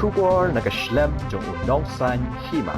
Shubor nakaslem jong unong san hima.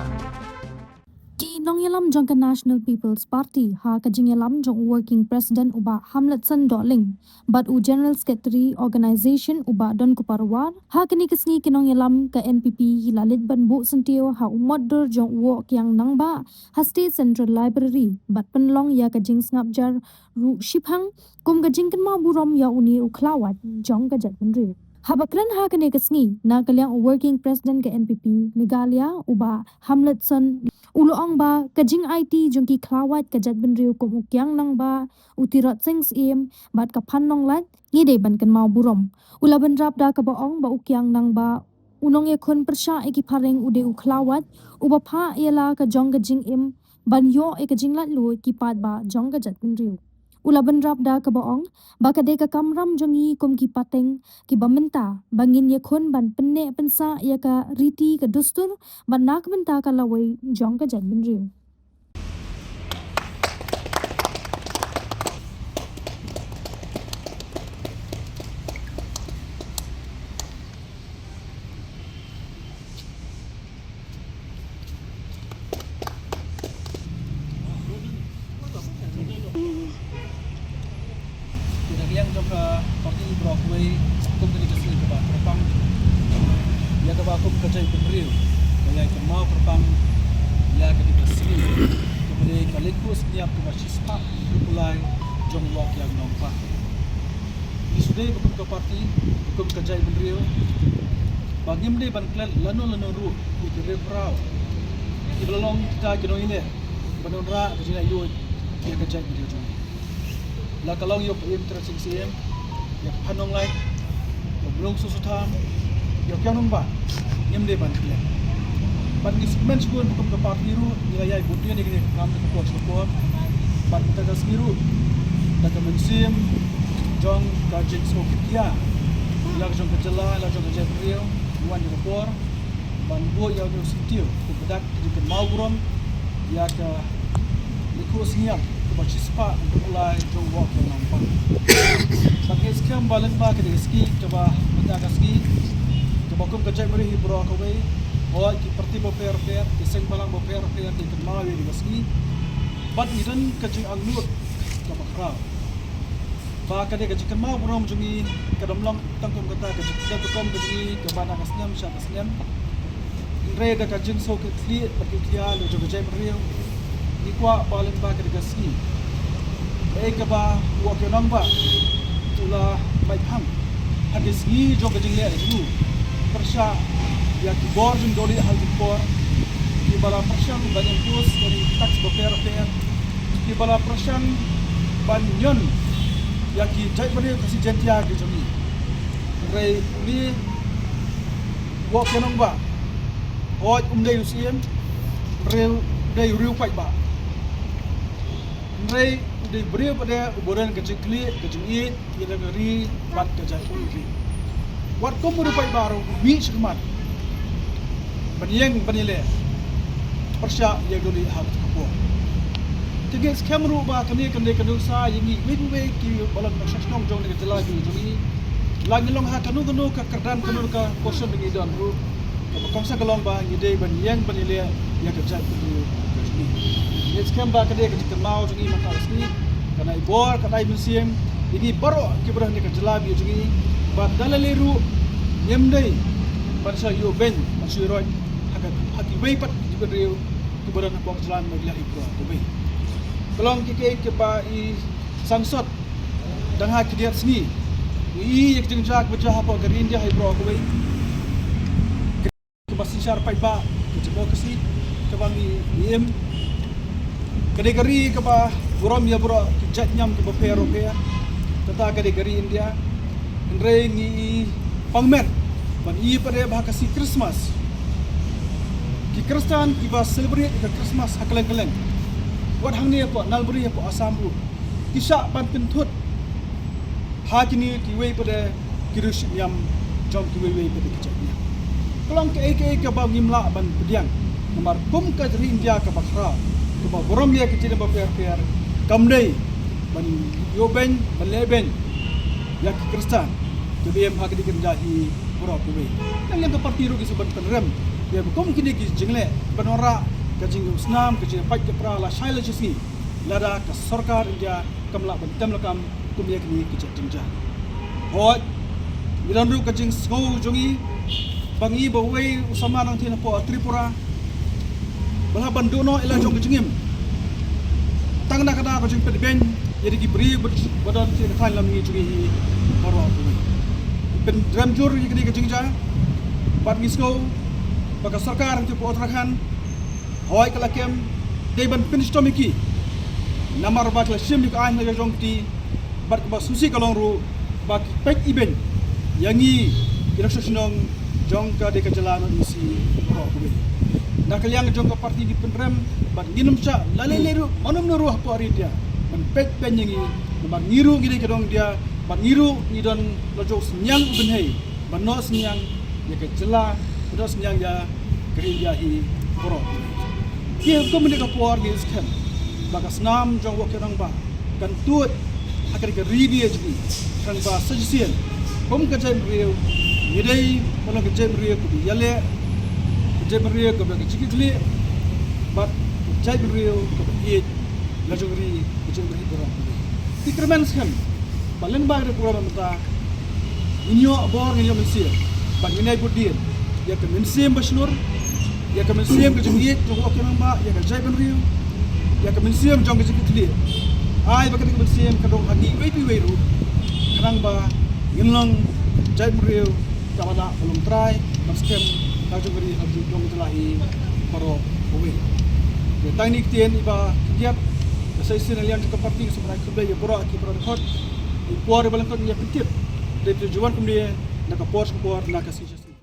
Ki nong yalam jong ka National People's Party ha ka jing yalam jong working president uba Hamletson Doling but u general secretary organization uba Don Kuparwar ha kini kesngi ki nong yalam ka NPP hilalit ban bu sentio ha umodder jong wo kyang nang ba ha State Central Library but penlong ya ka jing snapjar ru shiphang kum ka jing kan ma burom ya uni u klawat jong ka jat benri Habakran ha kene kesngi na kalyang working president ke NPP Megalia uba Hamletson uloang ba kajing IT jungki klawat kajat benriu kum ukyang nang ba utirat sings im bat kapan nong lat ngide ban kan mau burom ula ban rap da ka baong ba ukyang nang ba unong ye khon persha eki pareng ude uklawat uba pha yela ka jong kajing im ban yo e kajing lat lu ki pat ba jong kajat benriu ula ban rap da ka baong ba kade ka kamram jongi kum ki pateng ki bamenta bangin ye khon ban penne pensa ya ka riti ka dustur ban nak benta ka lawai jong ka jat benriu yang jangka parti Broadway komunikasi keba perpang ya keba kum kerja pemberiu yang kemau perpang ya ketika sini kemudian kalikus niap keba sispa mulai jong wak yang nampak di sudah bukum ke parti bukum kerja pemberiu bagi mde ban klan lanu ru di reprau di belong kita kino ini banonra kejina yud ya kerja pemberiu la kalong yok im tracing sim ya panong lai yo blong susutam yo kyanong ba yem de ban kle ban ni segmen skun bukum ke parti ru nilai butuh ni gini kam ke pos ko ban ta gas miru ta ka mensim jong kajin so kia la jong ke jela la jong ke jeprio wan di por ban bo ya yo sitiu ku bedak di ke maurom ya ka likus niam Bacispa untuk mulai jong walk yang nampak. Bagi sekian balik ba ke ski coba menjaga ski. Coba kum kerja beri hibro kawai. Oh ki parti boper ki seng balang boper di kenal di ski. Bat idan kerja anglut coba kerau. Ba ke kerja kenal burom jungi kadamlang tangkum kata kerja tukom kerja ke bana kasnyam sya kasnyam. Indre da kerja so ke kli bagi kia lo kerja beri ikwa balik ba ke ski. Keba walk yang ba tula mai phang hadis ni jo gajing le dulu persya ya ki bor jum doli hal di por ki bala persya banyak pus dari tax boper ki bala persya banyon ya ki jai bani kasi jentia ki jomi rei ni walk yang ba oj dei usiem reu dei riu pai ba rei di beri pada uburan kecil kecil ini kita beri bat kerja ini. Wat kamu dapat baru bis kemat. Banyak persya yang dulu hal kapur. Tiga skam rubah kini sa yang ini winway ki balan masyarakat jong dengan jelas ini. Lagi long ha kanu ke kerdan kanu ke portion dengan dan ru. Kongsa kelong bah ide banyak yang kerja itu. Ini skam bah kini kerja mau jong ini makan sini. Karena ibor kata ibn sim ini baru kibrah ni kejelabi jungi bat dalaliru nyemdai pasal yo ben pasal roy haki wei pat kibreu kibrah na bong jalan maglah ibro to be kelong kike ke pa I sangsot dan haki dia sini I ek jeng jak bejah apa gerin dia ibro ko wei ke basin syar pai ba ke jebo kesi ke bangi im kadegari ke ba buram ya bro jat nyam ke boper tata kadegari India andre ni pangmer ban I pada bahakasi Christmas ki Kristen ki ba celebrate ke Christmas hakaleng-kaleng wat hang ni apa nalburi apa asambu kisah ban pentut ha kini ki wei pada kirus nyam jom ki wei pada kejatnya kelang ke ba ngimla ban pediang nomor kum ka India ke bakra ke ba buram ya ke tidak boper kamdei ban yo ben ban leben ya Kristen to be em hak dikerjahi borok kuwe yang ke parti ro ki suban penrem ya kom kini ki jingle banora ka jing usnam ka jing pai ke pra la shaila jisi lada ka sarkar india kamla bantam lakam kum yak ni ki jingja hoi milan ru ka jing sngau jongi bangi bawai usama nang thina po Tripura bala bandono ila jong jingim tangna kada ko jing pedben jadi ki beri badan ti ka lam ni jungi hi borok kuwe pen ramjur ki ka jingja bat ngisko baka sarkar ti po Uttarakhand hoi kala kem dei ban finish to miki namar ba kala sim ka an na jong ti bat ba susi kalong ru ba pek iben yangi kira sosinong jong ka de ka jalan misi borok kuwe nak yang jong ka parti di penrem bat nginum sa laleleru manum no ruh po aridia ban pek penyengi ban ngiru gide ka dong dia ban ngiru ni don lojo senyang ben hei ban no senyang ya ka jela do senyang ya gereja hi borok kia komune ka por ni skem bagas nam jong wok rang ba kan tuat akar ka ridia ji rang ba sajisian kom ka jai riu ni dei mana ka jai riu ku yale jai riu ka ba ki kli bat jai riu ka ba ye la jong ri jai riu borok tikraman skem balen ba re pura mata inyo bor nyo mensia ba ngai budien ya ka mensia basnur ya ka mensia ka jengit jong wok rang ba ya ka jai riu ya ka mensia jong ka kli ai ba ka mensia ka dong agi wei ru rang ba nginlang jai riu ka bada belum try maskem ka jong ri ha jong telahi borok kuwe ya tani tien iba kiat saya sinalian ke parti sebenarnya kembali ya borok ki berkhot puar balang kan ya petit dari tujuan kemudian nak puas puar nak kasih